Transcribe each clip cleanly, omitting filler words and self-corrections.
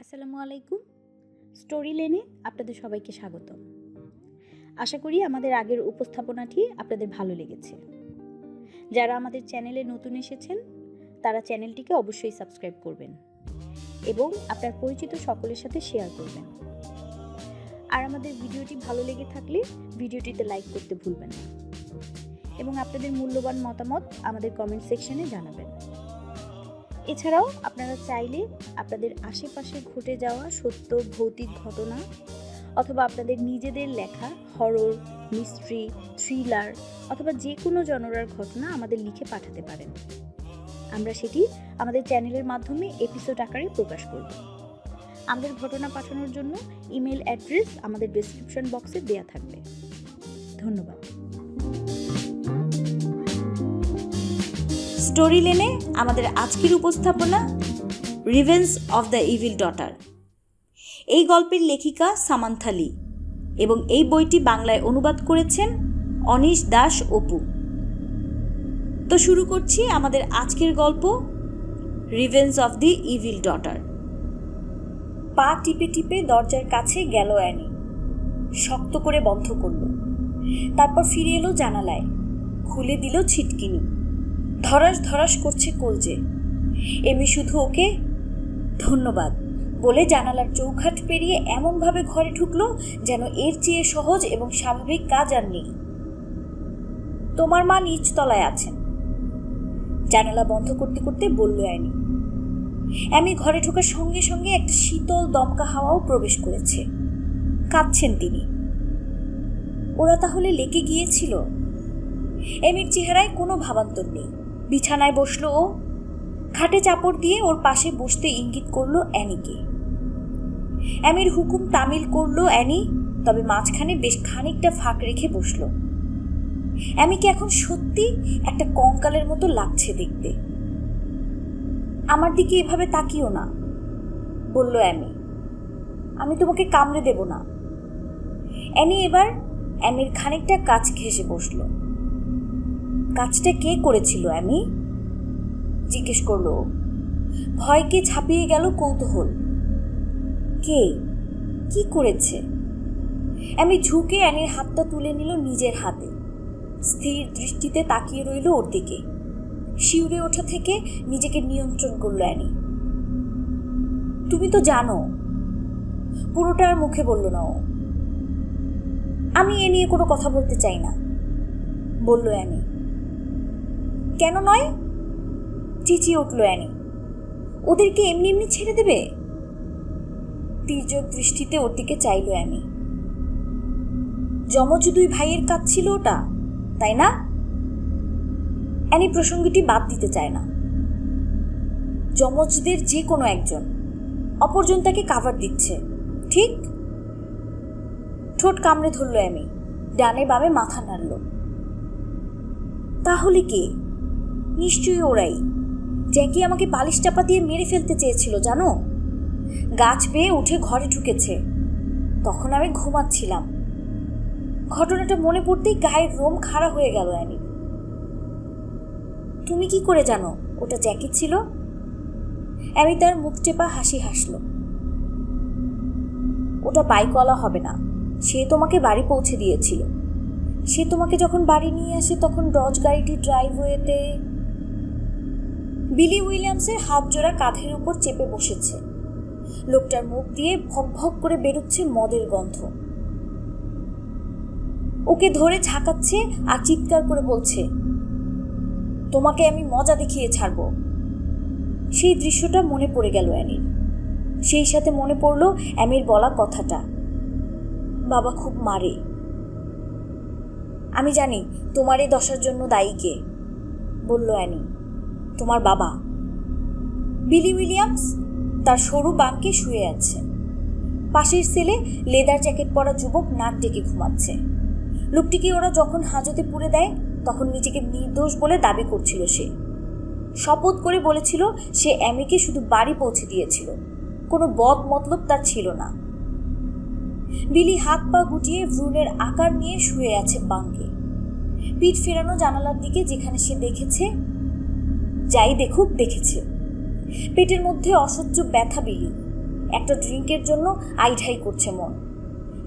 আসসালামু আলাইকুম। স্টোরি লেনে আপনাদের সবাইকে স্বাগতম। আশা করি আমাদের আগের উপস্থাপনাটি আপনাদের ভালো লেগেছে। যারা আমাদের চ্যানেলে নতুন এসেছেন তারা চ্যানেলটিকে অবশ্যই সাবস্ক্রাইব করবেন এবং আপনার পরিচিত সকলের সাথে শেয়ার করবেন। আর আমাদের ভিডিওটি ভালো লেগে থাকলে ভিডিওটিতে লাইক করতে ভুলবেন না এবং আপনাদের মূল্যবান মতামত আমাদের কমেন্ট সেকশনে জানাবেন। এছাড়াও আপনারা চাইলে আপনাদের আশেপাশে ঘটে যাওয়া সত্য ভৌতিক ঘটনা অথবা আপনাদের নিজেদের লেখা হরর, মিস্ট্রি, থ্রিলার অথবা যে কোনো জনরার ঘটনা আমাদের লিখে পাঠাতে পারেন। আমরা সেটি আমাদের চ্যানেলের মাধ্যমে এপিসোড আকারে প্রকাশ করব। আমাদের ঘটনা পাঠানোর জন্য ইমেল অ্যাড্রেস আমাদের ডেসক্রিপশন বক্সে দেওয়া থাকবে। ধন্যবাদ। স্টোরি লেনে আমাদের আজকের উপস্থাপনা revenge of the evil daughter. এই গল্পের লেখিকা সামান্থা লি এবং এই বইটি বাংলায় অনুবাদ করেছেন অনিশ দাস অপু। তো শুরু করছি আমাদের আজকের গল্প revenge of the evil daughter. পা টিপে টিপে দরজার কাছে গেল অ্যানি, শক্ত করে বন্ধ করল। তারপর ফিরে এলো জানালায়, খুলে দিল ছিটকিনি। ধরাস ধরাস করছে কলজে। এমি শুধু ওকে ধন্যবাদ বলে জানালার চৌখাট পেরিয়ে এমনভাবে ঘরে ঢুকলো যেন এর চেয়ে সহজ এবং স্বাভাবিক কাজ আর নেই। তোমার মা নিচতলায় আছেন, জানালা বন্ধ করতে করতে বলল অ্যানি। আমি ঘরে ঢোকার সঙ্গে সঙ্গে একটা শীতল দমকা হাওয়াও প্রবেশ করেছে। কাঁদছেন তিনি। ওরা তাহলে লেকে গিয়েছিল? এমির চেহারায় কোনো ভাবান্তর নেই। বিছানায় বসলো ও, খাটে চাপড় দিয়ে ওর পাশে বসতে ইঙ্গিত করলো অ্যানিকে। অ্যামির হুকুম তামিল করলো অ্যানি, তবে মাঝখানে বেশ খানিকটা ফাঁক রেখে বসলো। অ্যামিকে এখন সত্যি একটা কঙ্কালের মতো লাগছে দেখতে। আমার দিকে এভাবে তাকিও না, বলল অ্যামি। আমি তোমাকে কামড়ে দেব না। অ্যানি এবার অ্যামির খানিকটা কাছ ঘেঁষে বসলো। কাজটা কে করেছিল অ্যামি? জিজ্ঞেস করলো। ভয়কে ছাপিয়ে গেল কৌতূহল। কে, কি করেছে? অ্যামি ঝুঁকে অ্যানির হাতটা তুলে নিল নিজের হাতে। স্থির দৃষ্টিতে তাকিয়ে রইল ওর দিকে। শিউরে ওঠা থেকে নিজেকে নিয়ন্ত্রণ করলো অ্যানি। তুমি তো জানো। পুরোটা আর মুখে বলল না ও। আমি এ নিয়ে কোনো কথা বলতে চাই না, বলল অ্যানি। কেন নয়? চেঁচিয়ে উঠল অ্যানি। ওদেরকে এমনি এমনি ছেড়ে দেবে? তীর্যক দৃষ্টিতে ওর দিকে চাইল অ্যানি। যমজ দুই ভাইয়ের কাজ ছিল ওটা, তাই না? অ্যানি প্রসঙ্গটি বাদ দিতে চায় না। যমজদের যে কোনো একজন, অপরজন তাকে কাভার দিচ্ছে, ঠিক? ঠোঁট কামড়ে ধরল অ্যামি, ডানে বামে মাথা নাড়ল। তাহলে কে? নিশ্চয়ই ওরাই। জ্যাকি আমাকে বালিশ চাপা দিয়ে মেরে ফেলতে চেয়েছিল জানো। গাছ বেয়ে উঠে ঘরে ঢুকেছে, তখন আমি ঘুমাচ্ছিলাম। ঘটনাটা মনে পড়তেই গায়ের রোম খাড়া হয়ে গেল অ্যানি। তুমি কি করে জানো ওটা জ্যাকি ছিল? অ্যামি তার মুখ চেপা হাসি হাসল। ওটা বাইকওয়ালা হবে না, সে তোমাকে বাড়ি পৌঁছে দিয়েছিল। সে তোমাকে যখন বাড়ি নিয়ে আসে তখন ডজ গাড়িটি ড্রাইভওয়েতে। বিলি উইলিয়ামসের হাত জোড়া কাঁধের উপর চেপে বসেছে। লোকটার মুখ দিয়ে ভক ভক করে বেরোচ্ছে মদের গন্ধ। ওকে ধরে ঝাঁকাচ্ছে আর চিৎকার করে বলছে, তোমাকে আমি মজা দেখিয়ে ছাড়ব। সেই দৃশ্যটা মনে পড়ে গেল অ্যানির। সেই সাথে মনে পড়ল অ্যামির বলা কথাটা, বাবা খুব মারে। আমি জানি তোমার এই দশার জন্য দায়ী কে, বলল অ্যানি। তোমার বাবা। বিলি উইলিয়ামস তার সরু বাঁকে শুয়ে আছে। পাশের সেলে লেদার জ্যাকেট পরা যুবক নাক ডেকে ঘুমাচ্ছে। লোকটিকে ওরা যখন হাজতে পুরে দেয় তখন নিজেকে নির্দোষ বলে দাবি করছিল সে। শপথ করে বলেছিল সে অ্যামিকে শুধু বাড়ি পৌঁছে দিয়েছিল, কোনো বদ মতলব তার ছিল না। বিলি হাত পা গুটিয়ে ভ্রূণের আকার নিয়ে শুয়ে আছে বাঁকে, পিঠ ফেরানো জানালার দিকে, যেখানে সে দেখেছে, যাই দেখুক দেখেছে। পেটের মধ্যে অসহ্য ব্যথা বিলি। একটা ড্রিঙ্কের জন্য আইঢাই করছে মন,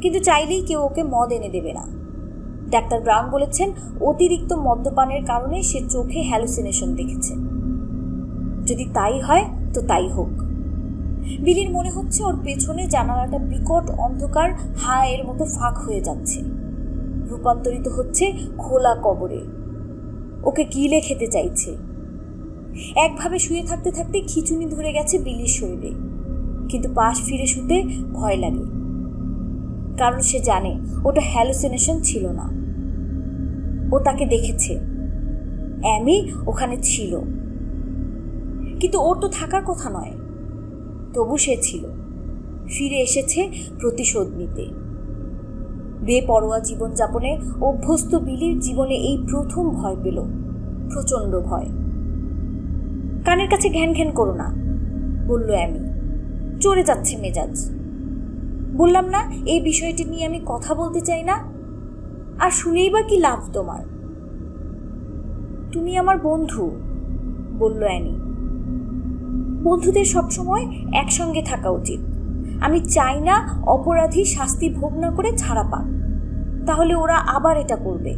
কিন্তু চাইলেই কেউ ওকে মদ এনে দেবে না। ডাক্তার ব্রাউন বলেছেন অতিরিক্ত মদ্যপানের কারণে সে চোখে হ্যালুসিনেশন দেখেছে। যদি তাই হয় তো তাই হোক। বিলির মনে হচ্ছে ওর পেছনে জানালাটা বিকট অন্ধকার হায়ের মতো ফাঁক হয়ে যাচ্ছে, রূপান্তরিত হচ্ছে খোলা কবরে। ওকে গিলে খেতে চাইছে। একভাবে শুয়ে থাকতে থাকতে খিঁচুনি ধরে গেছে বিলির শরীরে, কিন্তু পাশ ফিরে শুতে ভয় লাগে, কারণ সে জানে ওটা হ্যালুসিনেশন ছিল না। ও তাকে দেখেছে, অ্যামি ওখানে ছিল, কিন্তু ওর তো থাকার কথা নয়। তবু সে ছিল, ফিরে এসেছে প্রতিশোধ নিতে। বেপরোয়া জীবনযাপনে অভ্যস্ত বিলির জীবনে এই প্রথম ভয় পেল, প্রচণ্ড ভয়। কানের কাছে ঘ্যান ঘ্যান করো না, বলল অ্যামি। চড়ে যাচ্ছে মেজাজ। বললাম না এই বিষয়টি নিয়ে আমি কথা বলতে চাই না, আর শুনেই বা কি লাভ তোমার? তুমি আমার বন্ধু, বলল অ্যানি। বন্ধুদের সবসময় একসঙ্গে থাকা উচিত। আমি চাই না অপরাধী শাস্তি ভোগ না করে ছাড়া পাক, তাহলে ওরা আবার এটা করবে।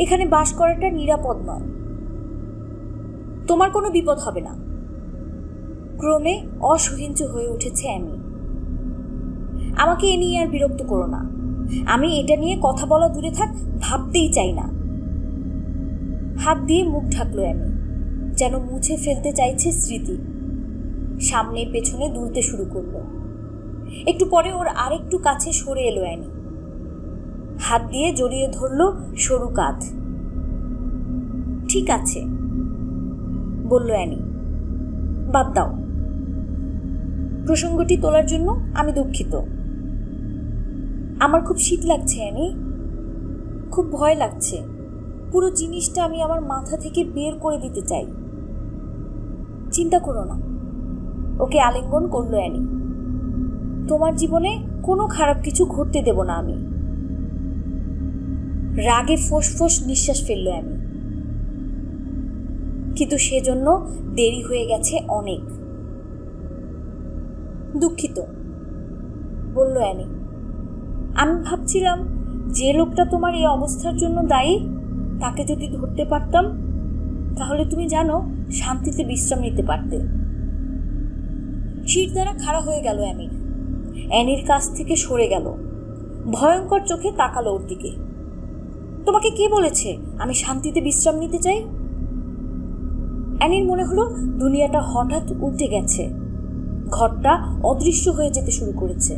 এখানে বাস করাটা নিরাপদ নয়। তোমার কোনো বিপদ হবে না। ক্রমে অসহিঞ্চু হয়ে উঠেছে অ্যামি। আমাকে এ নিয়ে আর বিরক্ত করো না। আমি এটা নিয়ে কথা বলা দূরে থাক, ভাবতেই চাই না। হাত দিয়ে মুখ ঢাকলো অ্যামি, যেন মুছে ফেলতে চাইছে স্মৃতি। সামনে পেছনে দুলতে শুরু করলো। একটু পরে ওর আরেকটু কাছে সরে এলো অ্যানি। হাত দিয়ে জড়িয়ে ধরলো সরু কাঁধ। ঠিক আছে, বলল অ্যানি। বাদ দাও। প্রসঙ্গটি তোলার জন্য আমি দুঃখিত। আমার খুব শীত লাগছে অ্যানি, খুব ভয় লাগছে। পুরো জিনিসটা আমি আমার মাথা থেকে বের করে দিতে চাই। চিন্তা করো না, ওকে আলিঙ্গন করলো অ্যানি। তোমার জীবনে কোনো খারাপ কিছু ঘটতে দেব না আমি। রাগে ফোঁস নিঃশ্বাস ফেললো অ্যানি, কিন্তু সেজন্য দেরি হয়ে গেছে অনেক। দুঃখিত, বলল অ্যানি। আমি ভাবছিলাম যে লোকটা তোমার এই অবস্থার জন্য দায়ী, তাকে যদি ধরতে পারতাম তাহলে তুমি জানো শান্তিতে বিশ্রাম নিতে পারতে। শির দ্বারা খাড়া হয়ে গেল অ্যামি। অ্যানির কাছ থেকে সরে গেল, ভয়ঙ্কর চোখে তাকালো ওর দিকে। তোমাকে কে বলেছে আমি শান্তিতে বিশ্রাম নিতে চাই? অ্যানির মনে হলো দুনিয়াটা হঠাৎ উল্টে গেছে, ঘরটা অদৃশ্য হয়ে যেতে শুরু করেছে।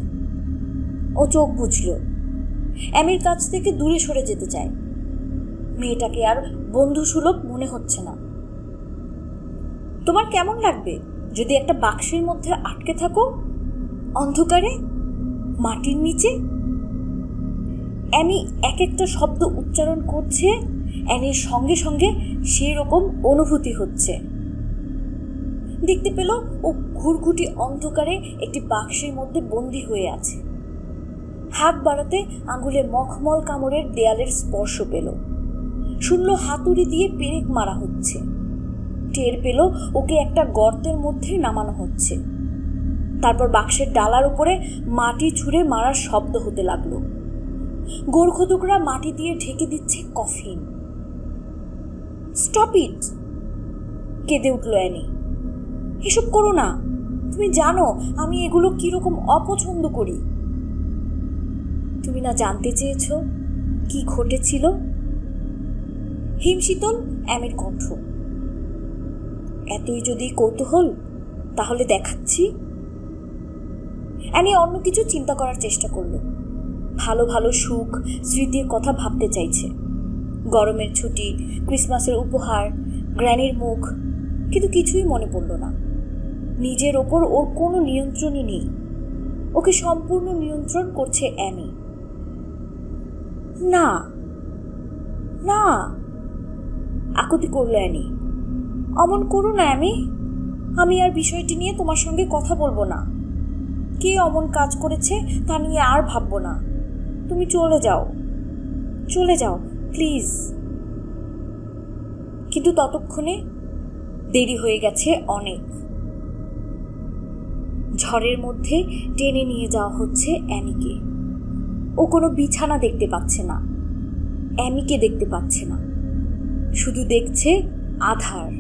ও চোখ বুঝল, অ্যামির কাছ থেকে দূরে সরে যেতে চায়। মেয়েটাকে আর বন্ধু সুলভ মনে হচ্ছে না। তোমার কেমন লাগবে যদি একটা বাক্সের মধ্যে আটকে থাকো, অন্ধকারে, মাটির নিচে? অ্যামি এক একটা শব্দ উচ্চারণ করছে, অ্যানির সঙ্গে সঙ্গে সেই রকম অনুভূতি হচ্ছে। দেখতে পেল ও ঘুরঘুটি অন্ধকারে একটি বাক্সের মধ্যে বন্দী হয়ে আছে। হাত বাড়াতে আঙুলে মখমল কামড়ের দেয়ালের স্পর্শ পেল। শুনল হাতুড়ি দিয়ে পেরেক মারা হচ্ছে। টের পেল ওকে একটা গর্তের মধ্যে নামানো হচ্ছে। তারপর বাক্সের ডালার উপরে মাটি ছুঁড়ে মারার শব্দ হতে লাগলো। গোরখোদকরা মাটি দিয়ে ঢেকে দিচ্ছে কফিন। স্টপ ইট, কেঁদে উঠল অ্যানি। এসব করো না, তুমি জানো আমি এগুলো কিরকম অপছন্দ করি। তুমি না জানতে চেয়েছ কি ঘটেছিল? হিমশীতল অ্যামির কণ্ঠ। এতই যদি কৌতূহল তাহলে দেখাচ্ছি। অ্যানি অন্য কিছু চিন্তা করার চেষ্টা করলো। ভালো ভালো সুখ স্মৃতির কথা ভাবতে চাইছে। গরমের ছুটি, ক্রিসমাসের উপহার, গ্র্যানির মুখ, কিন্তু কিছুই মনে পড়ল না। নিজের ওপর ওর কোনো নিয়ন্ত্রণই নেই। ওকে সম্পূর্ণ নিয়ন্ত্রণ করছে অ্যামি। না না, আকুতি করল অ্যানি। অমন করো না অ্যামি, আমি আর বিষয়টি নিয়ে তোমার সঙ্গে কথা বলবো না। কে অমন কাজ করেছে তা নিয়ে আর ভাববো না। তুমি চলে যাও, চলে যাও প্লিজ। কিন্তু ততক্ষণে দেরি হয়ে গেছে অনেক। ঝড়ের মধ্যে টেনে নিয়ে যাওয়া হচ্ছে অ্যামিকে। ও কোনো বিছানা দেখতে পাচ্ছে না, অ্যামিকে দেখতে পাচ্ছে না, শুধু দেখছে আধার,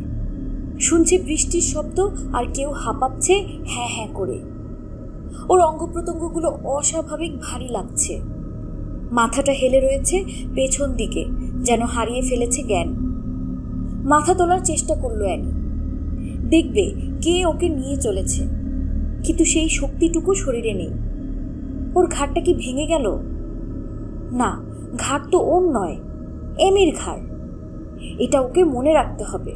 শুনছে বৃষ্টির শব্দ আর কেউ হাঁপাচ্ছে হ্যাঁ হ্যাঁ করে। ওর অঙ্গ প্রত্যঙ্গগুলো অস্বাভাবিক ভারী লাগছে, মাথাটা হেলে রয়েছে পেছন দিকে, যেন হারিয়ে ফেলেছে জ্ঞান। মাথা তোলার চেষ্টা করলো অ্যানি, দেখবে কে ওকে নিয়ে চলেছে, কিন্তু সেই শক্তিটুকু শরীরে নেই। ওর ঘাড়টা কি ভেঙে গেল? না, ঘাড় তো ওর নয়, এমির ঘাড়। এটা ওকে মনে রাখতে হবে,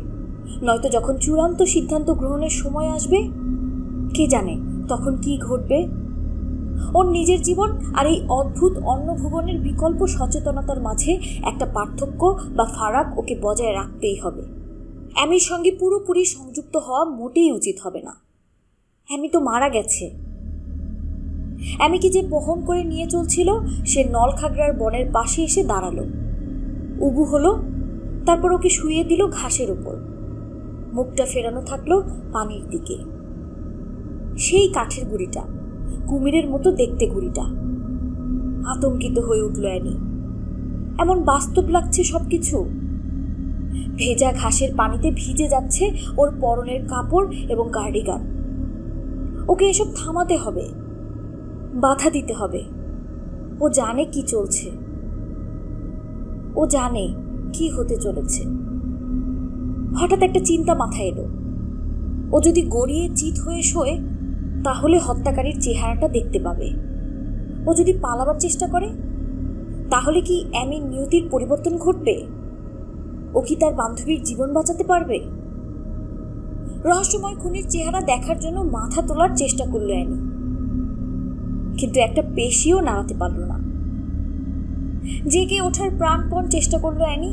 নয়তো যখন চূড়ান্ত সিদ্ধান্ত গ্রহণের সময় আসবে, কে জানে তখন কি ঘটবে। ওর নিজের জীবন আর এই অদ্ভুত অন্য ভুবনের বিকল্প সচেতনতার মাঝে একটা পার্থক্য বা ফারাক ওকে বজায় রাখতেই হবে। অ্যামির সঙ্গে পুরোপুরি সংযুক্ত হওয়া মোটেই উচিত হবে না। অ্যামি তো মারা গেছে। অ্যামিকে যে বহন করে নিয়ে চলছিল সে নলখাগড়ার বনের পাশে এসে দাঁড়ালো, উবু হলো, তারপর ওকে শুইয়ে দিল ঘাসের উপর। মুখটা ফেরানো থাকলো পানির দিকে। সেই কাঠের গুঁড়িটা, কুমিরের মতো দেখতে গুঁড়িটা। আতঙ্কিত হয়ে উঠল অ্যানি। এমন বাস্তব লাগছে সবকিছু। ভেজা ঘাসের পানিতে ভিজে যাচ্ছে ওর পরনের কাপড় এবং কার্ডিগান। ওকে এসব থামাতে হবে, বাধা দিতে হবে। ও জানে কি চলছে, ও জানে কি হতে চলেছে। হঠাৎ একটা চিন্তা মাথায় এলো, ও যদি গড়িয়ে চিত হয়ে শোয় তাহলে হত্যাকারীর চেহারাটা দেখতে পাবে। ও যদি পালাবার চেষ্টা করে তাহলে কি অ্যামির নিয়তির পরিবর্তন ঘটবে? ও কি তার বান্ধবীর জীবন বাঁচাতে পারবে? রহস্যময় খুনির চেহারা দেখার জন্য মাথা তোলার চেষ্টা করলো অ্যানি, কিন্তু একটা পেশিও নাড়াতে পারল না। জেগে ওঠার প্রাণপণ চেষ্টা করলো অ্যানি।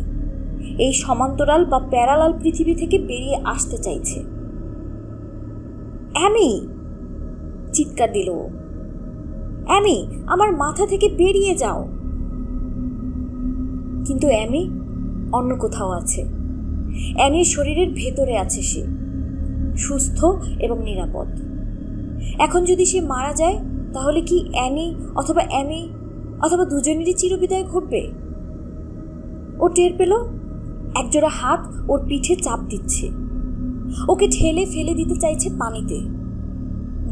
এই সমান্তরাল বা প্যারালাল পৃথিবী থেকে বেরিয়ে আসতে চাইছে। অ্যামি! চিৎকার দিল ও। অ্যামি, আমার মাথা থেকে বেরিয়ে যাও! কিন্তু অ্যামি অন্য কোথাও আছে। অ্যানির শরীরের ভেতরে আছে সে, সুস্থ এবং নিরাপদ। এখন যদি সে মারা যায় তাহলে কি অ্যানি অথবা অ্যামি অথবা দুজনেরই চিরবিদায় ঘটবে? ও টের পেল একজোড়া হাত ওর পিঠে চাপ দিচ্ছে, ওকে ঠেলে ফেলে দিতে চাইছে পানিতে।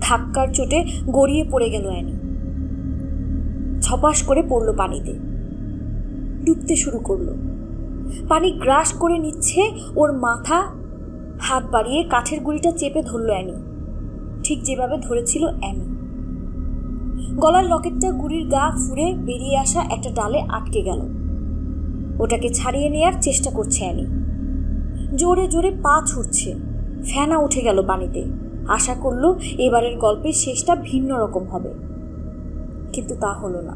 ধাক্কার চোটে গড়িয়ে পড়ে গেল অ্যানি। ছপাস করে পড়ল পানিতে, ডুবতে শুরু করলো। পানি গ্রাস করে নিচ্ছে ওর মাথা। হাত বাড়িয়ে কাঠের গুঁড়িটা চেপে ধরল অ্যানি, ঠিক যেভাবে ধরেছিল অ্যামি। গলার লকেটটা গুঁড়ির গা ফুঁড়ে বেরিয়ে আসা একটা ডালে আটকে গেল। ওটাকে ছাড়িয়ে নেয়ার চেষ্টা করছে অ্যানি। জোরে জোরে পা ছুটছে, ফেনা উঠে গেল পানিতে। আশা করলো এবারের গল্পের শেষটা ভিন্ন রকম হবে, কিন্তু তা হলো না।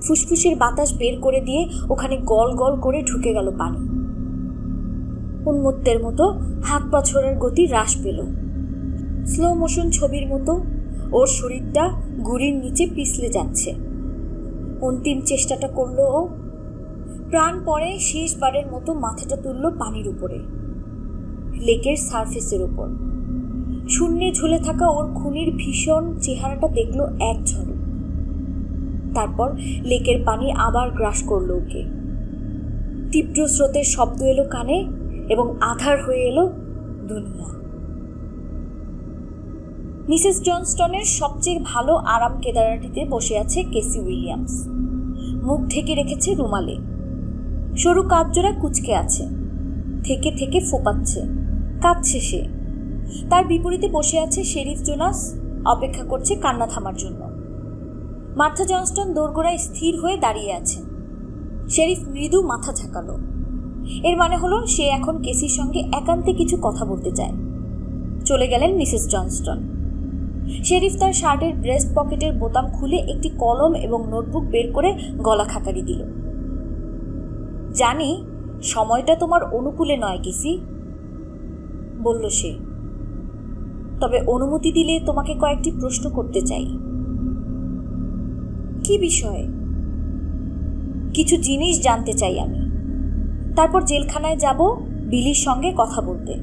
ফুসফুসের বাতাস বের করে দিয়ে ওখানে গল গল করে ঢুকে গেল পানি। উন্মত্তের মতো হাত পা ছোড়ার গতি হ্রাস পেল। স্লো মোশন ছবির মতো ওর শরীরটা গুঁড়ির নিচে পিছলে যাচ্ছে। অন্তিম চেষ্টাটা করলো ও। প্রাণ পরে শেষবারের মতো মাথাটা তুলল পানির উপরে, লেকের সারফেসের উপর। শূন্যে ঝুলে থাকা ওর খুনির ভীষণ চেহারাটা দেখলো এক ঝলক। তারপর লেকের পানি আবার গ্রাস করলো ওকে। তীব্র স্রোতের শব্দ এলো কানে এবং আধার হয়ে এলো দুনিয়া। মিসেস জনস্টনের সবচেয়ে ভালো আরাম কেদারাটিতে বসে আছে কেসি উইলিয়ামস। মুখ ঢেকে রেখেছে রুমালে। সরু কাপজোড়া কুঁচকে আছে, থেকে থেকে ফোপাচ্ছে, কাঁদছে সে। তার বিপরীতে বসে আছে শেরিফ জোনাস, অপেক্ষা করছে কান্না থামার জন্য। মার্থা জনস্টন দোরগোড়ায় স্থির হয়ে দাঁড়িয়ে আছেন। শেরিফ মৃদু মাথা ঝাঁকালো। এর মানে হলো সে এখন কেসির সঙ্গে একান্তে কিছু কথা বলতে চায়। চলে গেলেন মিসেস জনস্টন। শেরিফ তার শার্টের ব্রেস্ট পকেটের বোতাম খুলে একটি কলম এবং নোটবুক বের করে গলা খাকারি দিল। জানি সময়টা তোমার অনুকূলে নয় কেসি, বলল সে, তবে অনুমতি দিলে তোমাকে কয়েকটি প্রশ্ন করতে চাই। কি বিষয়ে? কিছু জিনিস জানতে চাই আমি। তারপর জেলখানায় যাব বিলির সঙ্গে কথা বলতে।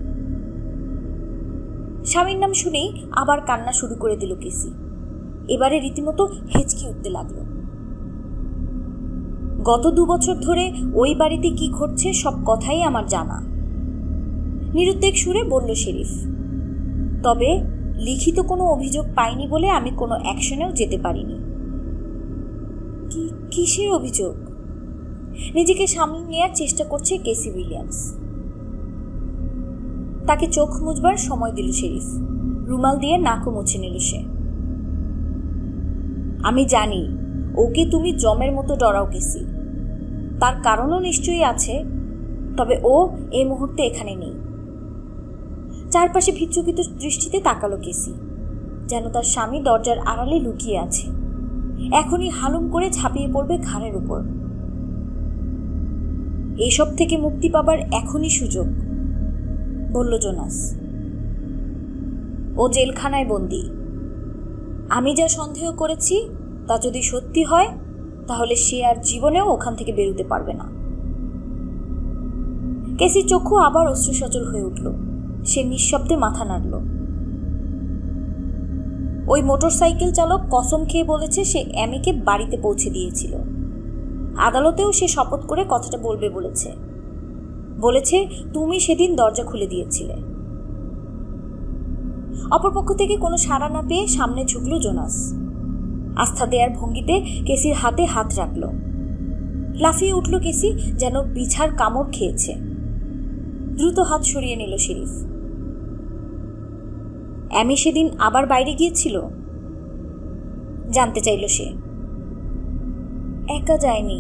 স্বামীর নাম শুনেই আবার কান্না শুরু করে দিল কেসি। এবারে রীতিমতো হেঁচকি উঠতে লাগলো। গত 2 বছর ধরে ওই বাড়িতে কি ঘটছে সব কথাই আমার জানা, নিরুদ্বেগ সুরে বলল শেরিফ। তবে লিখিত কোনো অভিযোগ পাইনি বলে আমি কোনো অ্যাকশনেও যেতে পারিনি। কিসের অভিযোগ? নিজেকে সামলে নেওয়ার চেষ্টা করছে কেসি উইলিয়ামস। তাকে চোখ মুছবার সময় দিল শেরিফ। রুমাল দিয়ে নাকও মুছে নিল সে। আমি জানি ওকে তুমি জমের মতো ডরাও কেসি, তার কারণও নিশ্চয়ই আছে, তবে ও এই মুহূর্তে এখানে নেই। চারপাশে বিচকিত দৃষ্টিতে তাকালো কেসি, যেন তার স্বামী দরজার আড়ালে লুকিয়ে আছে, এখনই হালুম করে ঝাঁপিয়ে পড়বে ঘাড়ের উপর। এসব থেকে মুক্তি পাবার এখনই সুযোগ, বলল জোনাস। ও জেলখানায় বন্দী। আমি যা সন্দেহ করেছি তা যদি সত্যি হয় তাহলে সে আর জীবনেও ওখান থেকে বেরোতে পারবে না। কেসির চক্ষু আবার অশ্রুসজল হয়ে উঠল। সে নিঃশব্দে মাথা নাড়ল। ওই মোটরসাইকেল চালক কসম খেয়ে বলেছে সে অ্যামিকে বাড়িতে পৌঁছে দিয়েছিল। আদালতেও সে শপথ করে কথাটা বলবে বলেছে। বলেছে তুমি সেদিন দরজা খুলে দিয়েছিলে। অপরপক্ষ থেকে কোনো সাড়া না পেয়ে সামনে ঝুঁকল জোনাস। আস্থা দেয়ার ভঙ্গিতে কেসির হাতে হাত রাখল। লাফিয়ে উঠল কেসি, যেন বিছার কামড় খেয়েছে। দ্রুত হাত সরিয়ে নিল শেরিফ। অ্যামি সেদিন আবার বাইরে গিয়েছিল? জানতে চাইল সে। একা যায়নি,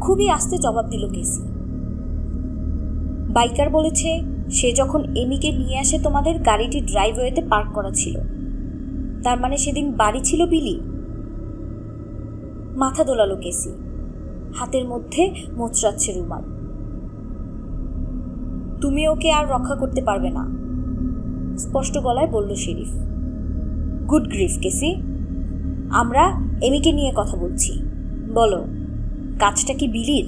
খুবই আস্তে জবাব দিল কেসি। বাইকার বলেছে সে যখন এমিকে নিয়ে আসে তোমাদের গাড়িটি ড্রাইভওয়েতে পার্ক করা ছিল। তার মানে সেদিন বাড়ি ছিল বিলি। মাথা দোলালো কেসি, হাতের মধ্যে মোচড়াচ্ছে রুমাল। তুমি ওকে আর রক্ষা করতে পারবে না, স্পষ্ট গলায় বলল শেরিফ। গুড গ্রিফ কেসি, আমরা এমিকে নিয়ে কথা বলছি। বলো, কাজটা কি বিলির?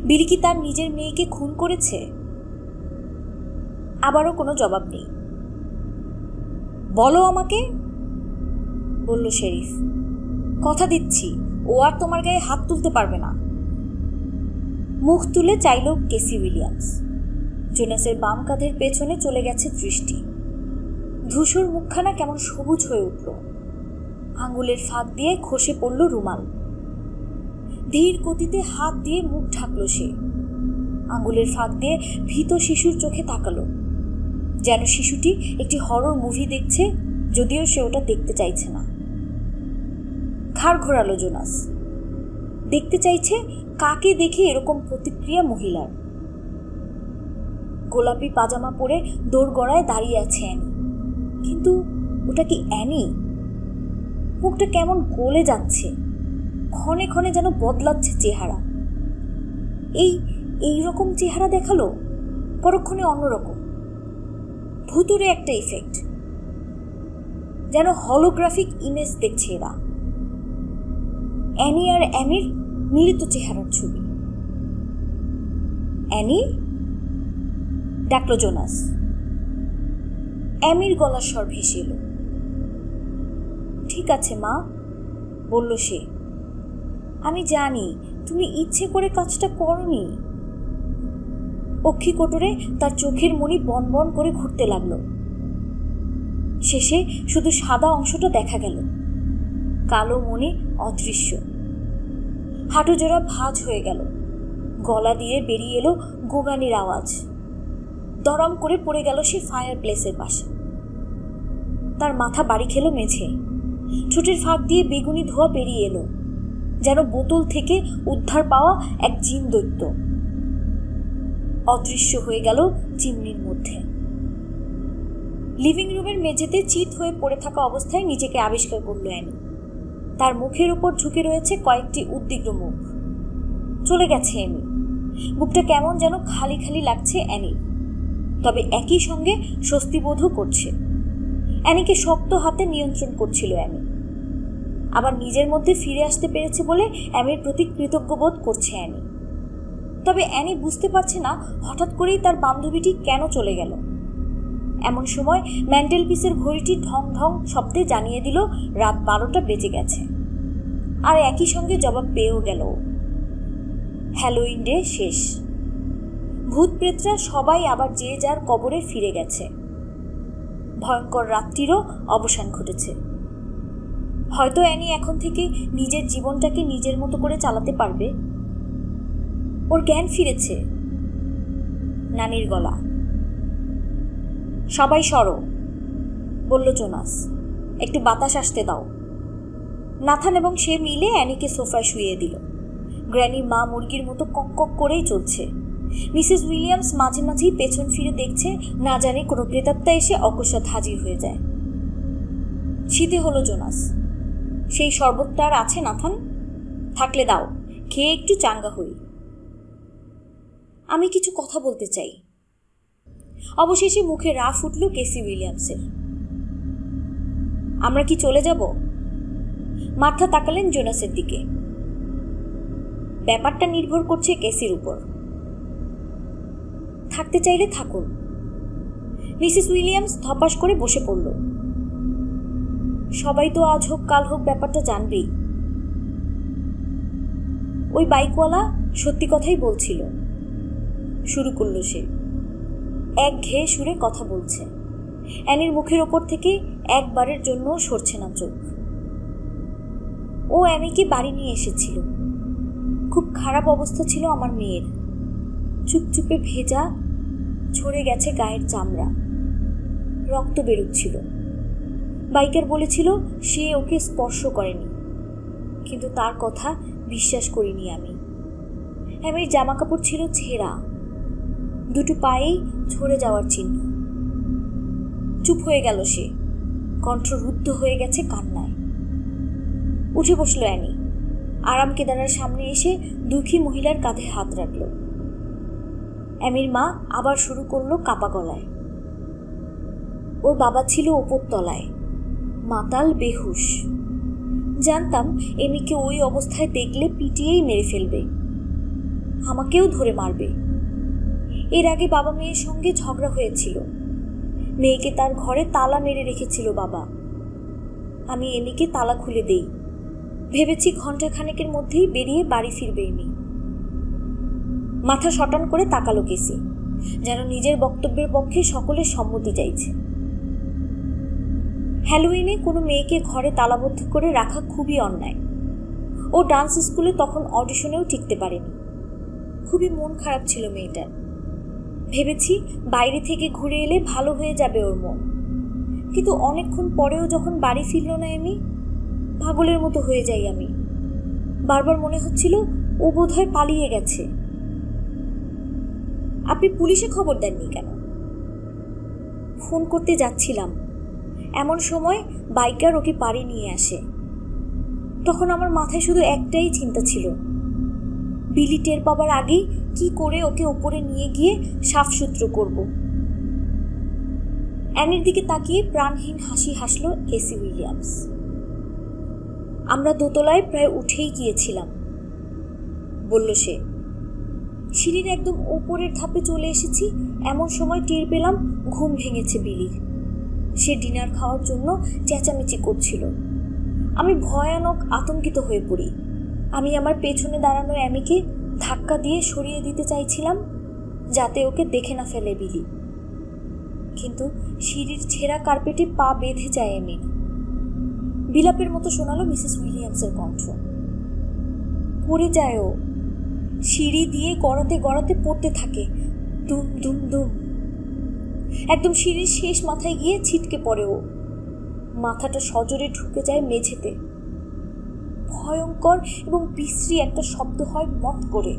বিলি কি তার নিজের মেয়েকে খুন করেছে? আবারও কোনো জবাব নেই। বলো আমাকে, বলল শেরিফ। কথা দিচ্ছি ও আর তোমার গায়ে হাত তুলতে পারবে না। মুখ তুলে চাইল কেসি উইলিয়ামস। জোনাসের বাম কাঁধের পেছনে চলে গেছে দৃষ্টি। ধূসর মুখখানা কেমন সবুজ হয়ে উঠল। আঙ্গুলের ফাঁক দিয়ে খসে পড়ল রুমাল। ধীর গতিতে হাত দিয়ে মুখ ঢাকল সে। আঙ্গুলের ফাঁক দিয়ে ভীত শিশুর চোখে তাকালো, যেন শিশুটি একটি হরর মুভি দেখছে, যদিও সে ওটা দেখতে চাইছে না। ঘাড় ঘোরালো জোনাস। দেখতে চাইছে কাকে দেখে এরকম প্রতিক্রিয়া মহিলার। গোলাপি পাজামা পরে দোরগড়ায় দাঁড়িয়ে আছে অ্যানি। কিন্তু ওটা কি অ্যানি? মুখটা কেমন গলে যাচ্ছে, ক্ষণে ক্ষণে যেন বদলাচ্ছে চেহারা। এইরকম চেহারা দেখালো, পরক্ষণে অন্যরকম। ভুতুরে একটা ইফেক্ট, যেন হলোগ্রাফিক ইমেজ দেখছে এরা। অ্যানি আর অ্যামির মিলিত চেহারার ছবি। অ্যানি, ডাকল জোনাস। অ্যামির গলার স্বর ভেসে এলো। ঠিক আছে মা, বলল সে। আমি জানি তুমি ইচ্ছে করে কাজটা করনি। অক্ষি কোটরে তার চোখের মণি বন বন করে ঘুরতে লাগলো। শেষে শুধু সাদা অংশটা দেখা গেল, কালো মণি অদৃশ্য। হাঁটুজোড়া ভাঁজ হয়ে গেল। গলা দিয়ে বেরিয়ে এলো গোগানির আওয়াজ। দরম করে পড়ে গেল সে ফায়ার প্লেসের পাশে। তার মাথা বাড়ি খেলো মেঝে। ঠোঁটের ফাঁক দিয়ে বেগুনি ধোঁয়া বেরিয়ে এলো, যেন বোতল থেকে উদ্ধার পাওয়া এক জিন দৈত্য। অদৃশ্য হয়ে গেল চিমনির মধ্যে। লিভিং রুমের মেঝেতে চিত হয়ে পড়ে থাকা অবস্থায় নিজেকে আবিষ্কার করল অ্যানি। তার মুখের উপর ঝুঁকে রয়েছে কয়েকটি উদ্বিগ্ন মুখ। চলে গেছে এমি। বুকটা কেমন যেন খালি খালি লাগছে অ্যানি, তবে একই সঙ্গে স্বস্তিবোধও করছে। অ্যানিকে শক্ত হাতে নিয়ন্ত্রণ করছিল অ্যামি। আবার নিজের মধ্যে ফিরে আসতে পেরেছে বলে অ্যামির প্রতি কৃতজ্ঞ বোধ করছে অ্যানি। তবে অ্যানি বুঝতে পারছে না হঠাৎ করেই তার বান্ধবীটি কেন চলে গেল। এমন সময় ম্যান্টেলপিসের ঘড়িটি ঢং ঢং শব্দে জানিয়ে দিল রাত 12টা বেজে গেছে। আর একই সঙ্গে জবাব পেয়েও গেল, হ্যালোইন ডে শেষ। ভূত প্রেতরা সবাই আবার যে যার কবরে ফিরে গেছে। ভয়ঙ্কর রাত্রিরও অবসান ঘটেছে। হয়তো অ্যানি এখন থেকে নিজের জীবনটাকে নিজের মতো করে চালাতে পারবে। ওর জ্ঞান ফিরেছে। নানির গলা। সবাই সরো, বলল জোনাস, একটু বাতাস আসতে দাও। নাথান এবং সে মিলে অ্যানিকে সোফায় শুইয়ে দিল। গ্র্যানির মা মুরগির মতো কক কক করেই চলছে। মিসেস উইলিয়ামস মাঝে মাঝেই পেছন ফিরে দেখছে, না জানে কোনো প্রেতাত্মা এসে অকস্মাৎ হাজির হয়ে যায়। শীতে হলো জোনাস, সেই শরবতটা আর আছে নাথান? থাকলে দাও, খেয়ে একটু চাঙ্গা হই। আমি কিছু কথা বলতে চাই। অবশেষে মুখে রা ফুটল কেসি উইলিয়ামসের। আমরা কি চলে যাব? মার্থা তাকালেন জোনাসের দিকে। ব্যাপারটা নির্ভর করছে কেসির উপর। থাকতে চাইলে থাকুন। মিসেস উইলিয়ামস ধপাস করে বসে পড়ল। সবাই তো আজ হোক কাল হোক ব্যাপারটা জানবেই। ওই বাইকওয়ালা সত্যি কথাই বলছিল, শুরু করলো সে। একঘেয়ে সুরে কথা বলছে। অ্যানির মুখের ওপর থেকে একবারের জন্য সরছে না চোখ। ও অ্যামিকে বাড়ি নিয়ে এসেছিল। খুব খারাপ অবস্থা ছিল আমার মেয়ের। চুপচুপে ভেজা, ঝরে গেছে গায়ের চামড়া, রক্ত বেরোচ্ছিল। বাইকার বলেছিল সে ওকে স্পর্শ করেনি, কিন্তু তার কথা বিশ্বাস করিনি আমি। অ্যামির জামা কাপড় ছিল ছেঁড়া, দুটো পায়েই ঝরে যাওয়ার চিহ্ন। চুপ হয়ে গেল সে, কণ্ঠ রুদ্ধ হয়ে গেছে কান্নায়। উঠে বসলো অ্যানি। আরাম কেদারার সামনে এসে দুঃখী মহিলার কাঁধে হাত রাখল। অ্যামির মা আবার শুরু করলো কাপা গলায়। ওর বাবা ছিল ওপর তলায়, মাতাল বেহুশ। জানতাম এমিকে ওই অবস্থায় দেখলে পিটিয়েই মেরে ফেলবে, আমাকেও ধরে মারবে। এর আগে বাবা মেয়ের সঙ্গে ঝগড়া হয়েছিল। মেয়েকে তার ঘরে তালা মেরে রেখেছিল বাবা। আমি এমিকে তালা খুলে দেই, ভেবেছি ঘন্টাখানেকের মধ্যেই বেরিয়ে বাড়ি ফিরবে এমি। মাথা শটান করে তাকালো কেসি, যেন নিজের বক্তব্যের পক্ষে সকলের সম্মতি চাইছে। হ্যালোইনে কোনো মেয়েকে ঘরে তালাবদ্ধ করে রাখা খুবই অন্যায়। ও ডান্স স্কুলে তখন অডিশনেও টিকতে পারেনি। খুবই মন খারাপ ছিল মেয়েটার। ভেবেছি বাইরে থেকে ঘুরে এলে ভালো হয়ে যাবে ওর মন। কিন্তু অনেকক্ষণ পরেও যখন বাড়ি ফিরল না এমি, পাগলের মতো হয়ে যাই আমি। বারবার মনে হচ্ছিল ও বোধহয় পালিয়ে গেছে। আপনি পুলিশে খবর দেননি কেন? ফোন করতে যাচ্ছিলাম, এমন সময় বাইকার ওকে বাড়ি নিয়ে আসে। তখন আমার মাথায় শুধু একটাই চিন্তা ছিল, বিলি টের পাবার আগেই কি করে ওকে ওপরে নিয়ে গিয়ে সাফসুত্র করব। অ্যানির দিকে তাকিয়ে প্রাণহীন হাসি হাসল কেসি উইলিয়ামস। আমরা দোতলায় প্রায় উঠেই গিয়েছিলাম, বলল সে। সিঁড়ির একদম ওপরের ধাপে চলে এসেছি, এমন সময় টের পেলাম ঘুম ভেঙেছে বিলির। সে ডিনার খাওয়ার জন্য চেঁচামেচি করছিল। আমি ভয়ানক আতঙ্কিত হয়ে পড়ি। আমি আমার পেছনে দাঁড়ানো অ্যামিকে ধাক্কা দিয়ে সরিয়ে দিতে চাইছিলাম, যাতে ওকে দেখে না ফেলে বিলি। কিন্তু সিঁড়ির ছেঁড়া কার্পেটে পা বেঁধে যায় অ্যামি। বিলাপের মতো শোনালো মিসেস উইলিয়ামসের কণ্ঠ। পড়ে যায় ও, সিঁড়ি দিয়ে গড়াতে গড়াতে পড়তে থাকে, দুম দুম দুম। একদম সিঁড়ির শেষ মাথায় গিয়ে ছিটকে পড়ে ও। মাথাটা সজোরে ঢুকে যায় মেঝেতে। ভয়ঙ্কর এবং বিশ্রী একটা শব্দ হয় মত করে।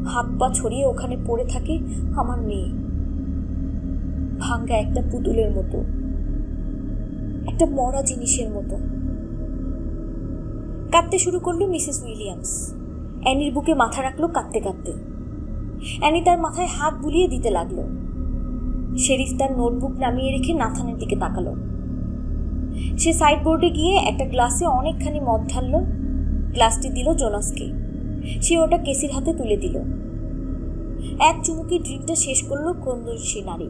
হাত পা ছড়িয়ে ওখানে পড়ে থাকে আমার মেয়ে, ভাঙ্গা একটা পুতুলের মতো, একটা মরা জিনিসের মতো। কাঁদতে শুরু করলো মিসেস উইলিয়ামস। অ্যানির বুকে মাথা রাখলো কাঁদতে কাঁদতে। অ্যানি তার মাথায় হাত বুলিয়ে দিতে লাগলো। শেরিফ তার নোটবুক নামিয়ে রেখে নাথানের দিকে তাকালো। সে সাইডবোর্ডে গিয়ে একটা গ্লাসে অনেকখানি মদ ঢালল। গ্লাসটি দিল জোনাসকে। সে ওটা কেসির হাতে তুলে দিল। এক চুমুকি ড্রিঙ্কটা শেষ করলো ক্রন্দনশী নারী।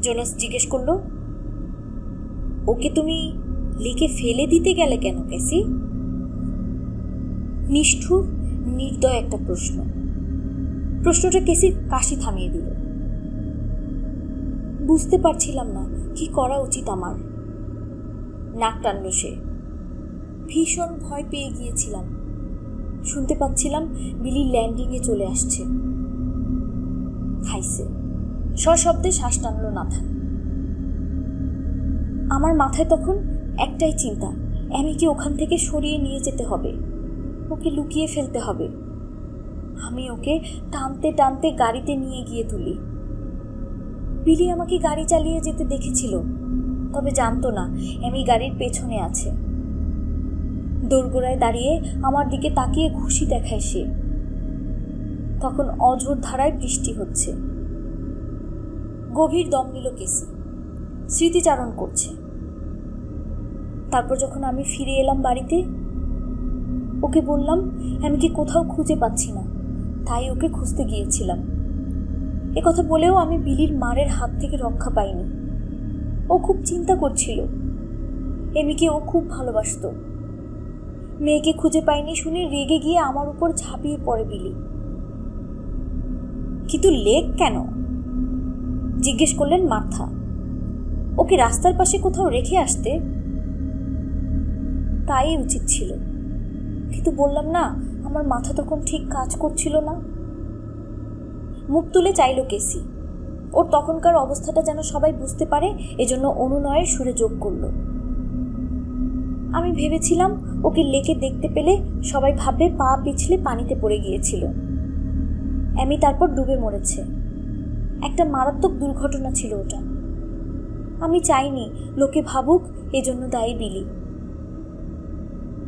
জোনাস জিজ্ঞেস করলো, ওকে তুমি লেকে ফেলে দিতে গেলে কেন ক্যাসি? নিষ্ঠুর নির্দয় একটা প্রশ্নটা কেসির কাশি থামিয়ে দিল। বুঝতে পারছিলাম না কি করা উচিত আমার। নাক টানল সে। ভীষণ ভয় পেয়ে গিয়েছিলাম। শুনতে পাচ্ছিলাম বিলি ল্যান্ডিংয়ে চলে আসছে। খাইছে। সশব্দে শ্বাস টানল নাথান। আমার মাথায় তখন একটাই চিন্তা, অ্যামিকে ওখান থেকে সরিয়ে নিয়ে যেতে হবে, ওকে লুকিয়ে ফেলতে হবে। আমি ওকে টানতে টানতে গাড়িতে নিয়ে গিয়ে তুলি। বিলি আমাকে গাড়ি চালিয়ে যেতে দেখেছিল, তবে জানতো না অ্যামি গাড়ির পেছনে আছে। দোরগোড়ায় দাঁড়িয়ে আমার দিকে তাকিয়ে খুশি দেখায় সে। তখন অঝোর ধারায় বৃষ্টি হচ্ছে। গভীর দম নিল কেসি, স্মৃতিচারণ করছে। তারপর যখন আমি ফিরে এলাম বাড়িতে, ওকে বললাম অ্যামিকে কোথাও খুঁজে পাচ্ছি না, তাই ওকে খুঁজতে গিয়েছিলাম। কথা বলেও আমি বিলির মারের হাত থেকে রক্ষা পাইনি। ও খুব চিন্তা করছিল। এমিকে ও খুব ভালোবাসতো। মেয়েকে খুঁজে পাইনি শুনে রেগে গিয়ে আমার উপর ঝাঁপিয়ে পড়ে বিলি। কিন্তু লেক কেন? জিজ্ঞেস করলেন মার্থা। ওকে রাস্তার পাশে কোথাও রেখে আসতে। তাই উচিত ছিল, কিন্তু বললাম না, আমার মাথা তখন ঠিক কাজ করছিল না। মুখ তুলে চাইল কেসি। ওর তখনকার অবস্থাটা যেন সবাই বুঝতে পারে, এজন্য অনুনয়ের সুরে যোগ করল। আমি ভেবেছিলাম ওকে লেকে দেখতে পেলে সবাই ভাববে পা পিছলে পানিতে পড়ে গিয়েছিল। অ্যামি তারপর ডুবে মরেছে। একটা মারাত্মক দুর্ঘটনা ছিল ওটা। আমি চাইনি লোকে ভাবুক এজন্য দায়ী বিলি।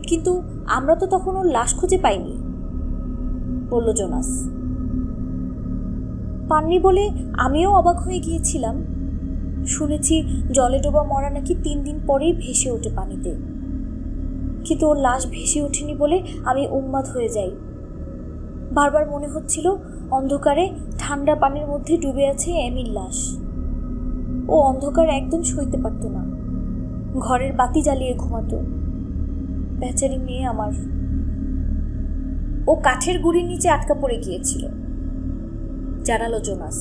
কিন্তু আমরা তো তখন ওর লাশ খুঁজে পাইনি, বলল জোনাস। পাননি বলে আমিও অবাক হয়ে গিয়েছিলাম। শুনেছি জলে ডোবা মরা নাকি 3 দিন পরেই ভেসে ওঠে পানিতে, কিন্তু ওর লাশ ভেসে ওঠেনি বলে আমি উন্মাদ হয়ে যাই। বারবার মনে হচ্ছিল অন্ধকারে ঠান্ডা পানির মধ্যে ডুবে আছে এমির লাশ। ও অন্ধকার একদম সইতে পারত না, ঘরের বাতি জ্বালিয়ে ঘুমাতো। বেচারি মেয়ে আমার। ও কাঠের গুঁড়ির নিচে আটকা পড়ে গিয়েছিল, জানালো জোনাস।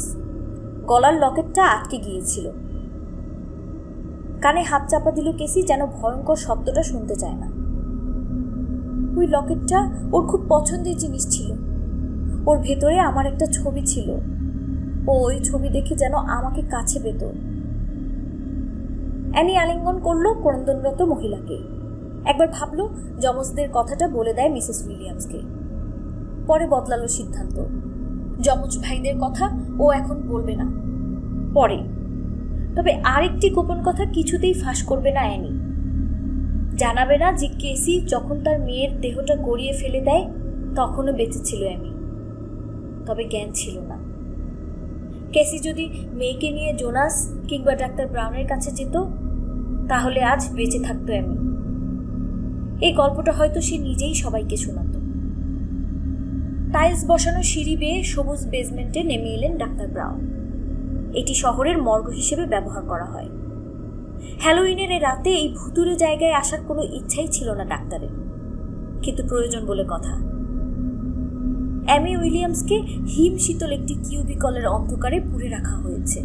গলার লকেটটা আটকে গিয়েছিল। কানে হাত চাপা দিল কেসি, যেন ভয়ঙ্কর শব্দটা শুনতে চায় না। ওই লকেটটা ওর খুব পছন্দের জিনিস ছিল। ওর ভেতরে আমার একটা ছবি ছিল। ও ওই ছবি দেখে যেন আমাকে কাছে পেত। অ্যানি আলিঙ্গন করলো ক্রন্দনরত মহিলাকে। একবার ভাবলো যমজদের কথাটা বলে দেয় মিসেস উইলিয়ামসকে। পরে বদলালো সিদ্ধান্ত। যমজ ভাইদের কথা ও এখন বলবে না, পরে। তবে আরেকটি গোপন কথা কিছুতেই ফাঁস করবে না অ্যানি। জানাবে না যে কেসি যখন তার মেয়ের দেহটা গড়িয়ে ফেলে দেয় তখনও বেঁচে ছিল অ্যামি, তবে জ্ঞান ছিল না। কেসি যদি মেয়েকে নিয়ে জোনাস কিংবা ডাক্তার ব্রাউনের কাছে যেত, তাহলে আজ বেঁচে থাকতো অ্যামি। এই গল্পটা হয়তো সে নিজেই সবাইকে শোনাত। টাইলস বসানো সিঁড়ি বেয়ে সবুজ বেসমেন্টে নেমে এলেন ডাক্তার ব্রাউন। এটি শহরের মর্গ হিসেবে ব্যবহার করা হয়। হ্যালোউইনের রাতে এই ভুতুরে জায়গায় আসার কোনো ইচ্ছাই ছিল না ডাক্তারের, কিন্তু প্রয়োজন বলে কথা। অ্যামি উইলিয়ামসকে হিম শীতল একটি কিউবিকলের অন্ধকারে পুড়ে রাখা হয়েছে।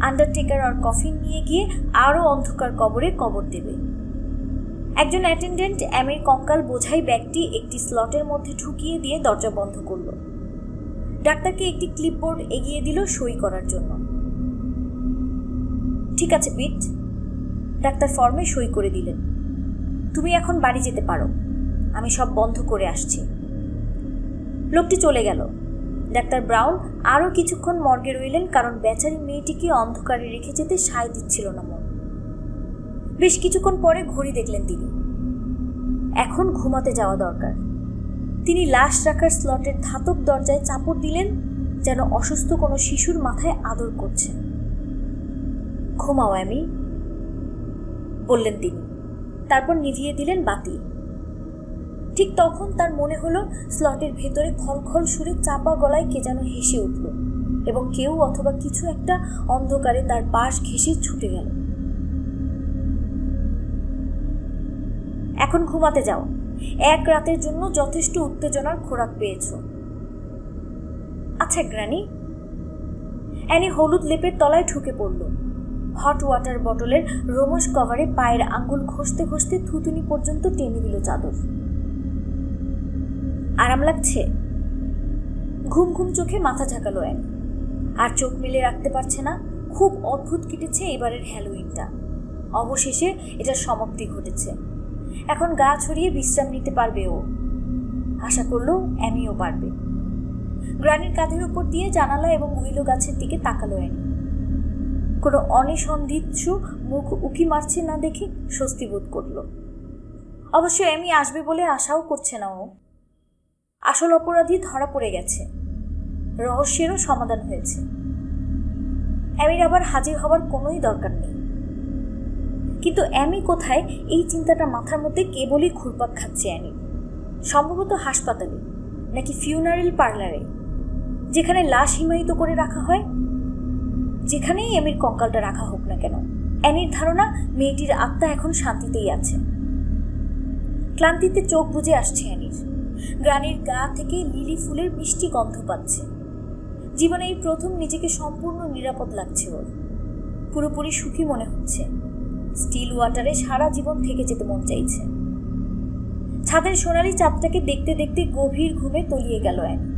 আন্ডারটেকার আর কফিন নিয়ে গিয়ে আরও অন্ধকার কবরে কবর দেবে। একজন অ্যাটেন্ডেন্ট অ্যামির কঙ্কাল বোঝাই ব্যাগটি একটি স্লটের মধ্যে ঢুকিয়ে দিয়ে দরজা বন্ধ করল। ডাক্তারকে একটি ক্লিপবোর্ড এগিয়ে দিল সই করার জন্য। ঠিক আছে পিট, ডাক্তার ফর্মে সই করে দিলেন। তুমি এখন বাড়ি যেতে পারো, আমি সব বন্ধ করে আসছি। লোকটি চলে গেল। ডাক্তার ব্রাউন আরও কিছুক্ষণ মর্গে রইলেন, কারণ বেচারি মেয়েটিকে অন্ধকারে রেখে যেতে সায় দিচ্ছিল না মন। বেশ কিছুক্ষণ পরে ঘড়ি দেখলেন তিনি। এখন ঘুমাতে যাওয়া দরকার। তিনি লাশ রাখার স্লটের ধাতব দরজায় চাপড় দিলেন, যেন অসুস্থ কোনো শিশুর মাথায় আদর করছেন। ঘুমাও অ্যামি, বললেন তিনি। তারপর নিভিয়ে দিলেন বাতি। ঠিক তখন তার মনে হলো স্লটের ভেতরে খলখল সুরে চাপা গলায় কে যেন হেসে উঠল। এবং কেউ অথবা কিছু একটা অন্ধকারে তার পাশ ঘেঁষে ছুটে গেল। এখন ঘুমাতে যাও, এক রাতের জন্য যথেষ্ট উত্তেজনার খোরাক পেয়েছ। আচ্ছা গ্র্যানি। অ্যানি হলুদ লেপের তলায় ঢুকে পড়ল। হট ওয়াটার বটলের রোমশ কভারে পায়ের আঙ্গুল ঘষতে ঘষতে থুতুনি পর্যন্ত টেনে দিল চাদর। আরাম লাগছে? ঘুম ঘুম চোখে মাথা ঝাঁকালো অ্যানি। আর চোখ মেলে রাখতে পারছে না, খুব অদ্ভুত কেটেছে এবারের হ্যালোউইনটা। অবশেষে এটার সমাপ্তি ঘটেছে। এখন গা ছড়িয়ে বিশ্রাম নিতে পারবে ও। আশা করলো অ্যামিও পারবে। গ্রানির কাঁধের উপর দিয়ে জানালা এবং উইলো গাছের দিকে তাকালো অ্যানি। কোনো অনিসন্ধিৎসু মুখ উকি মারছে না দেখে স্বস্তি বোধ করল। অবশ্য অ্যামি আসবে বলে আশাও করছে না ও। আসল অপরাধী ধরা পড়ে গেছে, রহস্যেরও সমাধান হয়েছে। অ্যামির আবার হাজির হবার কোনোই দরকার নেই। কিন্তু অ্যামি কোথায়, এই চিন্তাটা মাথার মধ্যে কেবলই ঘুরপাক খাচ্ছে অ্যানি। সম্ভবত হাসপাতালে, নাকি ফিউনারেল পার্লারে, যেখানে লাশ হিমায়িত করে রাখা হয়। যেখানেই অ্যামির কঙ্কালটা রাখা হোক না কেন, অ্যানির ধারণা মেয়েটির আত্মা এখন শান্তিতেই আছে। ক্লান্তিতে চোখ বুজে আসছে অ্যানির। গ্রানির গা থেকে লিলি ফুলের মিষ্টি গন্ধ পাচ্ছে। জীবনে এই প্রথম নিজেকে সম্পূর্ণ নিরাপদ লাগছে ওর। পুরোপুরি সুখী মনে হচ্ছে। স্টিল ওয়াটারে সারা জীবন থেকে যেতে মন চাইছে। ছাদের সোনালি চাঁদটাকে দেখতে দেখতে গভীর ঘুমে তলিয়ে গেল অ্যানি।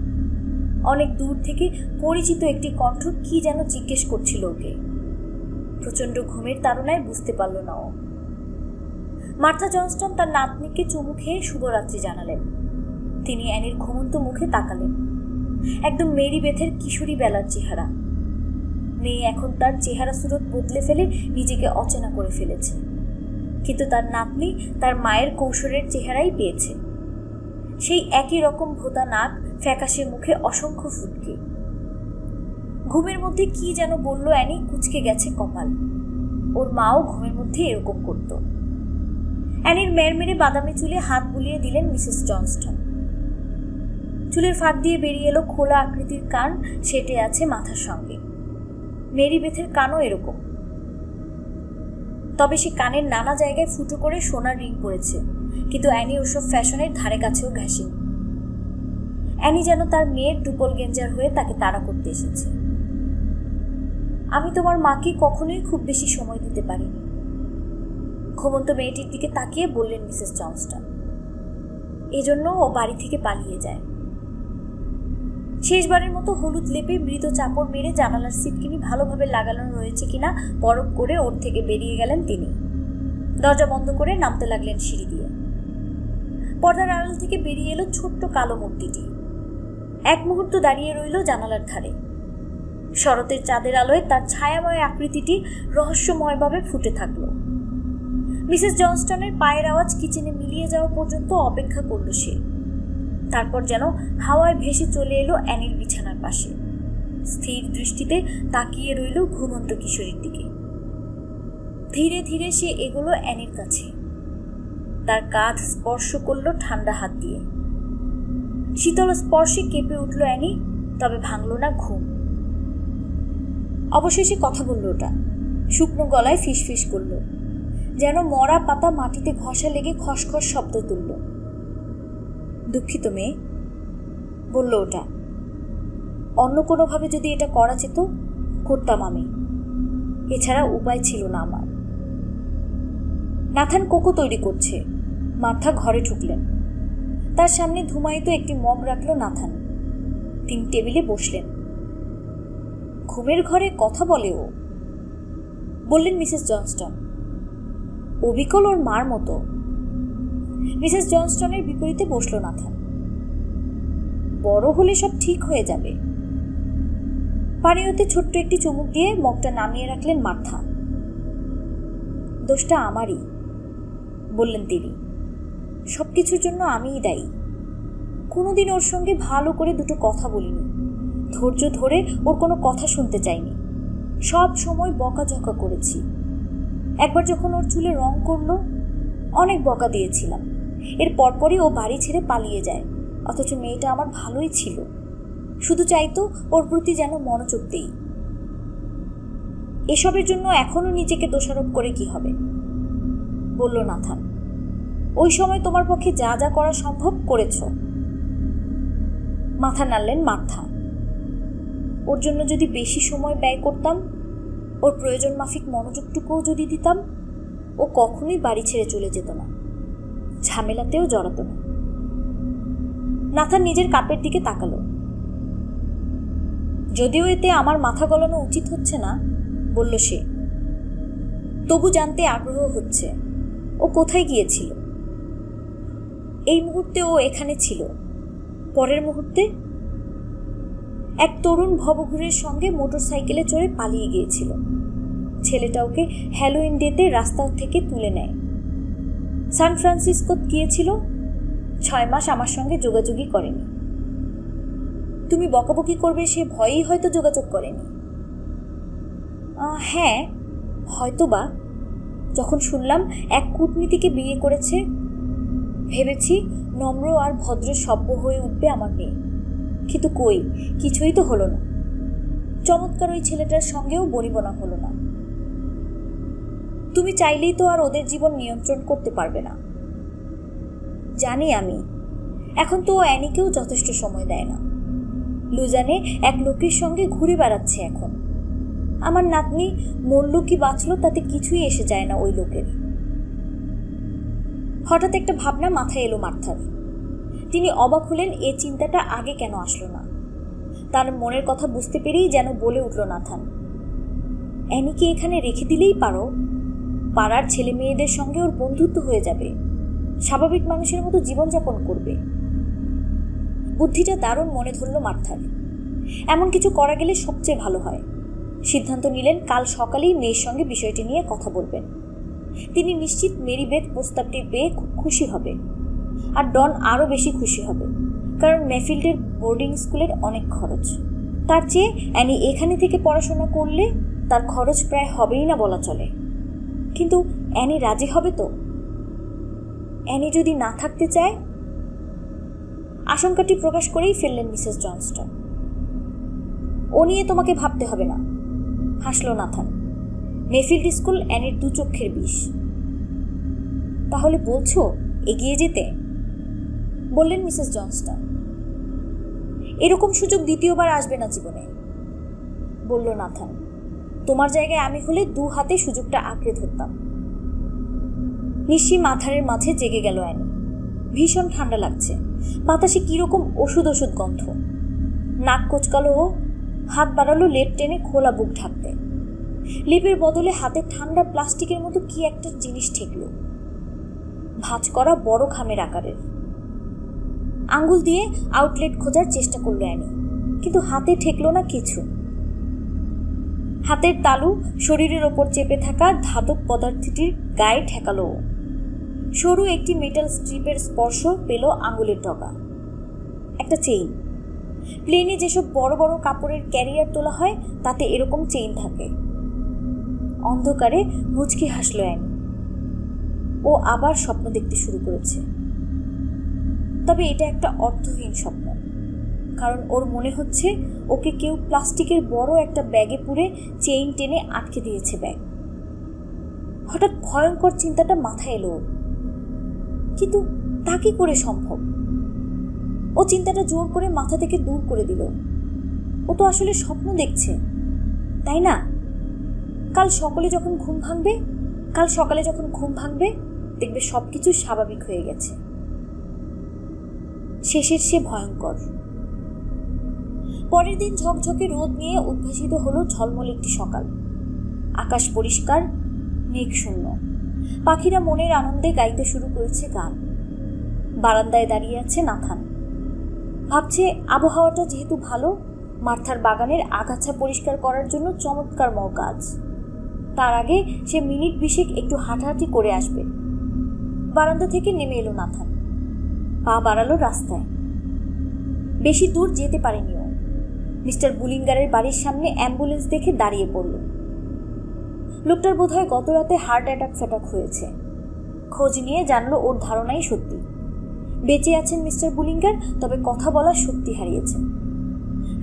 অনেক দূর থেকে পরিচিত একটি কণ্ঠ কি যেন জিজ্ঞেস করছিল ওকে। প্রচন্ড ঘুমের তাড়নায় বুঝতে পারল না ও। মার্থা জনস্টন তার নাতনিকে চুমু খেয়ে শুভরাত্রি জানালেন। তিনি অ্যানির ঘুমন্ত মুখে তাকালেন। একদম মেরি বেথের কিশোরী বেলার চেহারা। মেয়ে এখন তার চেহারা সুরত বদলে ফেলে নিজেকে অচেনা করে ফেলেছে, কিন্তু তার নাতনি তার মায়ের কৌশলের চেহারাই পেয়েছে। সেই একই রকম ভোঁতা নাক, ফ্যাকাশে মুখে অসংখ্য ফুটকি। ঘুমের মধ্যে কি যেন বলল অ্যানি, কুঁচকে গেছে কপাল। ওর মাও ঘুমের মধ্যে এরকম করত। অ্যানির মেরমেরে বাদামি চুলে হাত বুলিয়ে দিলেন মিসেস জনস্টন। চুলের ফাঁক দিয়ে বেরিয়ে এলো খোলা আকৃতির কান, সেটে আছে মাথার সঙ্গে। মেরি বেথের কানও এরকম, তবে সে কানের নানা জায়গায় ফুটো করে সোনার রিং পরেছে, কিন্তু অ্যানি ওসব ফ্যাশনের ধারে কাছেও ঘেঁষেনি। অ্যানি যেন তার মেয়ের ডুপল গেঞ্জার হয়ে তাকে তাড়া করতে এসেছে। আমি তোমার মাকে কখনোই খুব বেশি সময় দিতে পারিনি, ঘুমন্ত মেয়েটির দিকে তাকিয়ে বললেন মিসেস জনস্টন। এজন্য ও বাড়ি থেকে পালিয়ে যায়। শেষবারের মতো হলুদ লেপে মৃত চাপড় মেরে জানালার সিটকিনি ভালোভাবে লাগানো রয়েছে কিনা পরখ করে ওর থেকে বেরিয়ে গেলেন তিনি। দরজা বন্ধ করে নামতে লাগলেন সিঁড়ি দিয়ে। পর্দার আড়াল থেকে বেরিয়ে এলো ছোট্ট কালো মূর্তিটি। এক মুহূর্ত দাঁড়িয়ে রইল জানালার ধারে। শরতের চাঁদের আলোয় তার ছায়াময় আকৃতিটি রহস্যময়ভাবে ফুটে থাকল। মিসেস জনস্টনের পায়ের আওয়াজ কিচেনে মিলিয়ে যাওয়া পর্যন্ত অপেক্ষা করল সে। তারপর যেন হাওয়ায় ভেসে চলে এলো অ্যানির বিছানার পাশে। স্থির দৃষ্টিতে তাকিয়ে রইল ঘুমন্ত কিশোরীর দিকে। ধীরে ধীরে সে এগোলো অ্যানির কাছে। তার কাঁধ স্পর্শ করলো ঠান্ডা হাত দিয়ে। শীতল স্পর্শে কেঁপে উঠল অ্যানি, তবে ভাঙল না ঘুম। অবশেষে কথা বলল ওটা। শুকনো গলায় ফিসফিস করল, যেন মরা পাতা মাটিতে ঘষা লেগে খসখস শব্দ তুলল। দুঃখিত মেয়ে, বলল ওটা। অন্য কোনোভাবে যদি এটা করা যেত করতাম আমি, এছাড়া উপায় ছিল না আমার। নাথান কোকো তৈরি করছে। মার্থা ঘরে ঢুকলেন। তার সামনে ধুমায়িত একটি মগ রাখল নাথান। তিনি টেবিলে বসলেন। ঘুমের ঘরে কথা বলে ও, বললেন মিসেস জনস্টন। অবিকল ওর মার মতো। মিসেস জনস্টনের বিপরীতে বসল নাথান। বড় হলে সব ঠিক হয়ে যাবে। পানীয়তে ছোট্ট একটি চুমুক দিয়ে মগটা নামিয়ে রাখলেন মার্থা। দোষটা আমারই, বললেন তিনি। সবকিছুর জন্য আমিই দায়ী। কোনোদিন ওর সঙ্গে ভালো করে দুটো কথা বলিনি, ধৈর্য ধরে ওর কোনো কথা শুনতে চাইনি। সব সময় বকাঝকা করেছি। একবার যখন ওর চুলে রং করলো, অনেক বকা দিয়েছিলাম। এর পরপরই ও বাড়ি ছেড়ে পালিয়ে যায়, অথচ মেয়েটা আমার ভালোই ছিল। শুধু চাইতো ওর প্রতি যেন মনোযোগ দেই। এসবের জন্য এখনো নিজেকে দোষারোপ করে কি হবে, বলল নাথান। ওই সময় তোমার পক্ষে যা যা করা সম্ভব করেছ। মাথা নাড়লেন মার্থা। ওর জন্য যদি বেশি সময় ব্যয় করতাম, ওর প্রয়োজন মাফিক মনোযোগটুকুও যদি দিতাম, ও কখনোই বাড়ি ছেড়ে চলে যেত না, ঝামেলাতেও জড়াতো না। নাথান নিজের কাপের দিকে তাকালো। যদিও এতে আমার মাথা গলানো উচিত হচ্ছে না, বলল সে, তবু জানতে আগ্রহ হচ্ছে ও কোথায় গিয়েছিল। এই মুহূর্তে ও এখানে ছিল, পরের মুহূর্তে এক তরুণ ভবঘুরের সঙ্গে মোটরসাইকেলে চড়ে পালিয়ে গিয়েছিল। ছেলেটা ওকে হ্যালোইন ডেতে রাস্তা থেকে তুলে নেয়। সান ফ্রান্সিসকো গিয়েছিল, 6 মাস আমার সঙ্গে যোগাযোগই করেনি। তুমি বকাবকি করবে সে ভয়েই হয়তো যোগাযোগ করেনি। হ্যাঁ, হয়তোবা। যখন শুনলাম এক কূটনীতিকে বিয়ে করেছে, ভেবেছি নম্র আর ভদ্র সভ্য হয়ে উঠবে আমার মেয়ে, কিন্তু কই, কিছুই তো হলো না। চমৎকার ওই ছেলেটার সঙ্গেও বনিবনা হলো না। তুমি চাইলেই তো আর ওদের জীবন নিয়ন্ত্রণ করতে পারবে না। জানি আমি। এখন তো ও অ্যানিকেও যথেষ্ট সময় দেয় না। লুজানে এক লোকের সঙ্গে ঘুরে বেড়াচ্ছে এখন। আমার নাতনি মরল কি বাঁচল তাতে কিছুই এসে যায় না ওই লোকের। হঠাৎ একটা ভাবনা মাথায় এলো মার্থার। তিনি অবাক হলেন এ চিন্তাটা আগে কেন আসলো না। তার মনের কথা বুঝতে পেরেই যেন বলে উঠল নাথান, অ্যানিকে এখানে রেখে দিলেই পারো। পাড়ার ছেলে মেয়েদের সঙ্গে ওর বন্ধুত্ব হয়ে যাবে, স্বাভাবিক মানুষের মতো জীবনযাপন করবে। বুদ্ধিটা দারুণ মনে ধরল মার্থার। এমন কিছু করা গেলে সবচেয়ে ভালো হয়। সিদ্ধান্ত নিলেন কাল সকালেই মেয়ের সঙ্গে বিষয়টি নিয়ে কথা বলবেন। তিনি নিশ্চিত মেরিবেথ প্রস্তাবটি পেয়ে খুব খুশি হবে, আর ডন আরও বেশি খুশি হবে, কারণ মেফিল্ডের বোর্ডিং স্কুলের অনেক খরচ। তার চেয়ে অ্যানি এখানে থেকে পড়াশোনা করলে তার খরচ প্রায় হবেই না বলা চলে। কিন্তু অ্যানি রাজি হবে তো? অ্যানি যদি না থাকতে চায়? আশঙ্কাটি প্রকাশ করেই ফেললেন মিসেস জনস্টন। ও নিয়ে তোমাকে ভাবতে হবে না, হাসল নাথান। মেফিল্ড স্কুল অ্যানির 2 চক্ষের বিষ। তাহলে বলছো এগিয়ে যেতে? বললেন মিসেস জনস্টন। এরকম সুযোগ দ্বিতীয়বার আসবে না জীবনে, বলল নাথান। তোমার জায়গায় আমি হলে 2 হাতে সুযোগটা আঁকড়ে ধরতাম। নিশ্চয়ই মাথারের মাঝে জেগে গেল অ্যানি। ভীষণ ঠান্ডা লাগছে, বাতাসে কিরকম ওষুধ গন্ধ। নাক কোচকালো ও, হাত বাড়ালো লেপ টেনে খোলা বুক ঢাকতে। লেপের বদলে হাতে ঠান্ডা প্লাস্টিকের মতো কি একটা জিনিস ঠেকল, ভাঁজ করা বড় খামের আকারের। আঙ্গুল দিয়ে আউটলেট খোঁজার চেষ্টা করলো অ্যানি, কিন্তু হাতে ঠেকলো না কিছু। হাতের তালু শরীরের ওপর চেপে থাকা ধাতব পদার্থটির গায়ে ঠেকালো। সরু একটি মেটাল স্ট্রিপের স্পর্শ পেল আঙ্গুলের ডগা। একটা চেইন। প্লেনে যেসব বড় বড় কাপড়ের ক্যারিয়ার তোলা হয় তাতে এরকম চেইন থাকে। অন্ধকারে মুচকি হাসল অ্যানি। ও আবার স্বপ্ন দেখতে শুরু করেছে, তবে এটা একটা অর্থহীন স্বপ্ন, কারণ ওর মনে হচ্ছে ওকে কেউ প্লাস্টিকের বড় একটা ব্যাগে পুরে চেইন টেনে আটকে দিয়েছে ব্যাগ। হঠাৎ ভয়ঙ্কর চিন্তাটা মাথায় এলো ওর, কিন্তু তা কি করে সম্ভব? ও চিন্তাটা জোর করে মাথা থেকে দূর করে দিল। ও তো আসলে স্বপ্ন দেখছে, তাই না? কাল সকালে যখন ঘুম ভাঙবে দেখবে সবকিছু স্বাভাবিক হয়ে গেছে। শেষের সে ভয়ঙ্কর। পরের দিন ঝকঝকে রোদ নিয়ে উদ্ভাসিত হলো ঝলমল একটি সকাল। আকাশ পরিষ্কার, মেঘ শূন্য। পাখিরা মনের আনন্দে গাইতে শুরু করেছে গান। বারান্দায় দাঁড়িয়ে আছে নাথান। ভাবছে আবহাওয়াটা যেহেতু ভালো, মার্থার বাগানের আগাছা পরিষ্কার করার জন্য চমৎকার মৌকা আজ। তার আগে সে মিনিট 20 একটু হাঁটাহাঁটি করে আসবে। বারান্দা থেকে নেমে এলো নাথান, পা বাড়ালো রাস্তায়। বেশি দূর যেতে পারেনি ও। মিস্টার বুলিঙ্গারের বাড়ির সামনে অ্যাম্বুলেন্স দেখে দাঁড়িয়ে পড়ল। লোকটার বোধহয় গত রাতে হার্ট অ্যাটাক হয়েছে। খোঁজ নিয়ে জানলো ওর ধারণাই সত্যি। বেঁচে আছেন মিস্টার বুলিঙ্গার, তবে কথা বলার শক্তি হারিয়েছেন।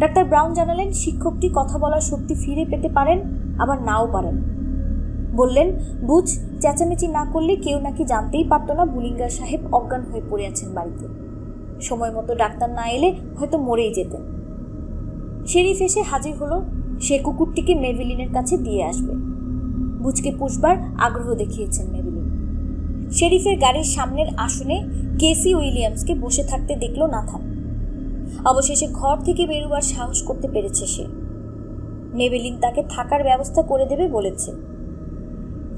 ডাক্তার ব্রাউন জানালেন শিক্ষকটি কথা বলার শক্তি ফিরে পেতে পারেন, আবার নাও পারেন। বললেন, বুঝ, চেঁচামেচি না করলে কেউ নাকি জানতেই পারত না বুলিঙ্গার সাহেব অজ্ঞান হয়ে পড়ে আছেন বাড়িতে। সময় মতো ডাক্তার না এলে হয়তো মরেই যেতেন। শেরিফ এসে হাজির হলো, সে কুকুরটিকে মেভিলিনের কাছে দিয়ে আসবে। বুঝকে পুষবার আগ্রহ দেখিয়েছেন মেভিলিন। শেরিফের গাড়ির সামনের আসনে কেসি উইলিয়ামসকে বসে থাকতে দেখল নাথান। অবশেষে ঘর থেকে বেরোবার সাহস করতে পেরেছে সে। মেভিলিন তাকে থাকার ব্যবস্থা করে দেবে বলেছে।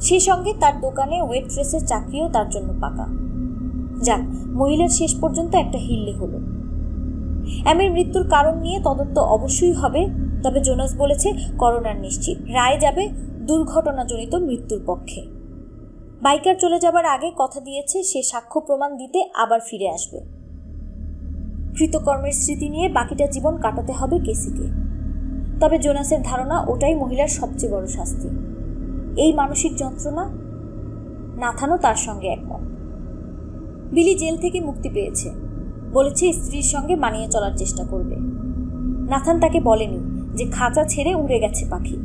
সে সঙ্গে তার দোকানে ওয়েট্রেসের চাকরিও তার জন্য পাকা। যাক, মহিলার শেষ পর্যন্ত একটা হিল্লে হলো। অ্যামের মৃত্যুর কারণ নিয়ে তদন্ত অবশ্যই হবে, তবে জোনাস বলেছে করোনার নিশ্চিত। রায় যাবে দুর্ঘটনাজনিত মৃত্যুর পক্ষে। বাইকার চলে যাবার আগে কথা দিয়েছে সে সাক্ষ্য প্রমাণ দিতে আবার ফিরে আসবে। কৃতকর্মের স্মৃতি নিয়ে বাকিটা জীবন কাটাতে হবে কেসিকে। তবে জোনাসের ধারণা ওটাই মহিলার সবচেয়ে বড় শাস্তি। এই মানসিক যন্ত্রণা। নাথানও তার সঙ্গে একমত। বিলি জেল থেকে মুক্তি পেয়েছে, বলেছে স্ত্রীর সঙ্গে মানিয়ে চলার চেষ্টা করবে। নাথান তাকে বলেনি যে খাঁচা ছেড়ে উড়ে গেছে পাখি।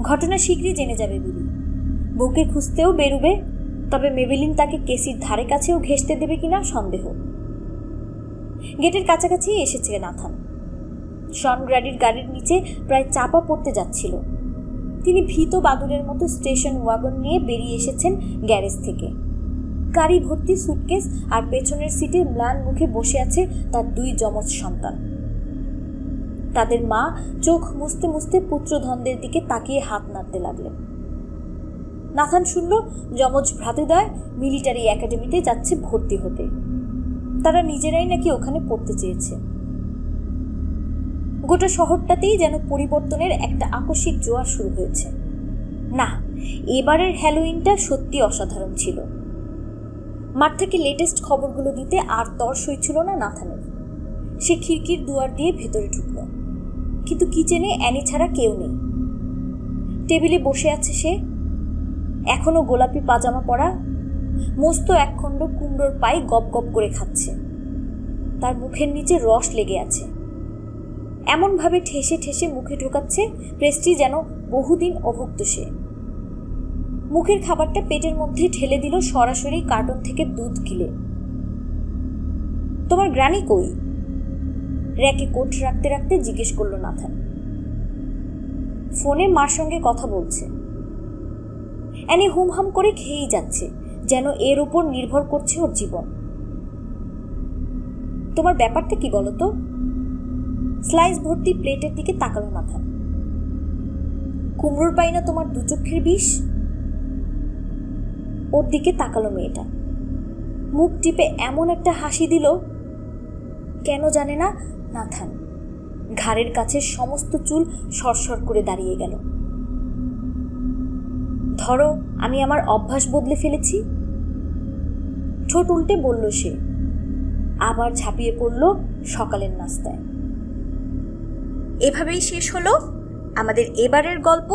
ঘটনা শীঘ্রই জেনে যাবে বিলি। বউকে খুঁজতেও বেরুবে, তবে মেভিলিন তাকে কেসির ধারে কাছেও ঘেঁষতে দেবে কিনা সন্দেহ। গেটের কাছাকাছি এসেছে নাথান। শন গ্র্যাডির গাড়ির নিচে প্রায় চাপা পড়তে যাচ্ছিল। তিনি ভীত বাদুড়ের মতো স্টেশন ওয়াগন নিয়ে বেরিয়ে এসেছেন গ্যারেজ থেকে। গাড়ি ভর্তি সুটকেস, আর পেছনের সিটে ম্লান মুখে বসে আছে তার 2 যমজ সন্তান। তাদের মা চোখ মুছতে মুছতে পুত্রধনদের দিকে তাকিয়ে হাত নাড়তে লাগলেন। নাথান শুনল যমজ ভ্রাতুদ্বয় মিলিটারি একাডেমিতে যাচ্ছে ভর্তি হতে। তারা নিজেরাই নাকি ওখানে পড়তে চেয়েছে। গোটা শহরটাতেই যেন পরিবর্তনের একটা আকস্মিক জোয়ার শুরু হয়েছে। না, এবারের হ্যালোউইনটা সত্যি অসাধারণ ছিল। মাঠ থেকে লেটেস্ট খবরগুলো দিতে আর তর সইছিল না নাথানের। সে খিড়কির দুয়ার দিয়ে ভেতরে ঢুকল, কিন্তু কিচেনে অ্যানি ছাড়া কেউ নেই। টেবিলে বসে আছে সে, এখনো গোলাপি পাজামা পরা, মস্ত একখণ্ড কুমড়োর পাই গপ গপ করে খাচ্ছে। তার মুখের নিচে রস লেগে আছে, এমনভাবে ঠেসে ঠেসে মুখে ঢোকাচ্ছে প্রেস্টি যেন বহুদিন অভুক্ত সে। মুখের খাবারটা পেটের মধ্যে ঠেলে দিল সরাসরি কার্টন থেকে দুধ গিলে। তোমার গ্রানি কই? র্যাকে কোট রাখতে রাখতে জিজ্ঞেস করলো নাথান। ফোনে মার সঙ্গে কথা বলছে। অ্যানি হুমহাম করে খেয়েই যাচ্ছে, যেন এর উপর নির্ভর করছে ওর জীবন। তোমার ব্যাপারটা কি বলো তো? স্লাইস ভর্তি প্লেটের দিকে তাকালো নাথান। কুমড়োর পাই না তোমার 2 চোখের বিষ? ওর দিকে তাকালো মেয়েটা, মুখ টিপে এমন একটা হাসি দিল, কেন জানে না নাথান ঘাড়ের কাছে সমস্ত চুল সরসর করে দাঁড়িয়ে গেল। ধরো, আমি আমার অভ্যাস বদলে ফেলেছি, ঠোঁট উল্টে বলল সে। আবার ঝাঁপিয়ে পড়ল সকালের নাস্তায়। এভাবেই শেষ হলো আমাদের এবারের গল্প,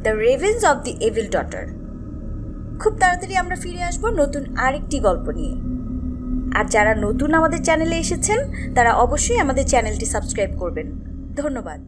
the ravens of the evil daughter. খুব তাড়াতাড়ি আমরা ফিরে আসবো নতুন আরেকটি গল্প নিয়ে। আর যারা নতুন আমাদের চ্যানেলে এসেছেন তারা অবশ্যই আমাদের চ্যানেলটি সাবস্ক্রাইব করবেন। ধন্যবাদ।